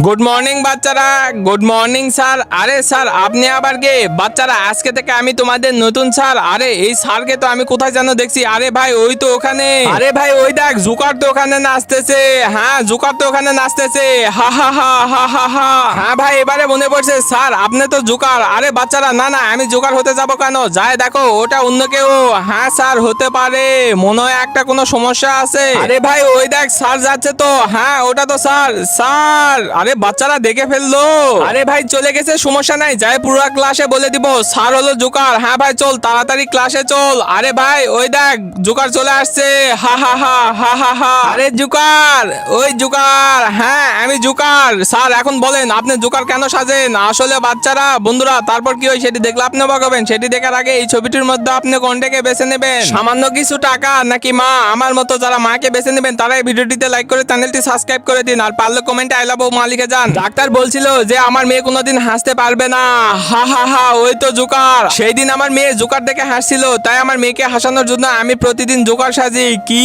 Good morning বাচ্চারা, good morning sir. আরে sir আপনি আবার কে? বাচ্চারা আজকে থেকে আমি তোমাদের নতুন স্যার। আরে এই স্যারকে তো আমি কোথায় যেন দেখছি। আরে ভাই ওই তো ওখানে। আরে ভাই ওই দেখ জুকার তো ওখানে নাচতেছে। হ্যাঁ জুকার তো ওখানে নাচতেছে। হা হা হা হা হা হা। হ্যাঁ ভাই এবারে মনে পড়ছে স্যার আপনি তো জুকার। আরে বাচ্চারা না না আমি জুকার হতে যাব কেন? যায় দেখো ওটা অন্য কেউ। হ্যাঁ স্যার হতে পারে, মনে হয় একটা কোনো সমস্যা আছে। আরে ভাই ওই দেখ স্যার যাচ্ছে তো। হ্যাঁ ওটা তো স্যার। স্যার আরে বাচ্চারা দেখে ফেললো। আরে ভাই চলে গেছে, সমস্যা নাই, যাই পুরো ক্লাসে বলে দিব স্যার হলো জোকার। হ্যাঁ ভাই চল তাড়াতাড়ি ক্লাসে চল। আরে ভাই ওই দেখ জোকার চলে আসছে। হা হা হা হা হা হা। আরে জোকার, ওই জোকার। হ্যাঁ আমি জোকার। স্যার এখন বলেন আপনি জোকার কেন সাজেন? আসলে বাচ্চারা বন্ধুরা তারপর কি হয় সেটি দেখলে আপনি বলবেন। সেটি দেখার আগে এই ছবিটির মধ্যে আপনি কোনটাকে বেছে নেবেন? সামান্য কিছু টাকা নাকি মা? আমার মতো যারা মাকে বেছে নেবেন তারা এই ভিডিওটিতে লাইক করে চ্যানেলটি সাবস্ক্রাইব করে দিন, আর পারলে কমেন্টে আই লাভ মা লিখে যান। ডাক্তার বলছিল যে আমার মেয়ে কোনোদিন হাসতে পারবে না। হা হা হা ওই তো জোকার। সেই দিন আমার মেয়ে জোকার দেখে হাসছিল, তাই আমার মেয়েকে হাসানোর জন্য আমি প্রতিদিন জোকার সাজি। কি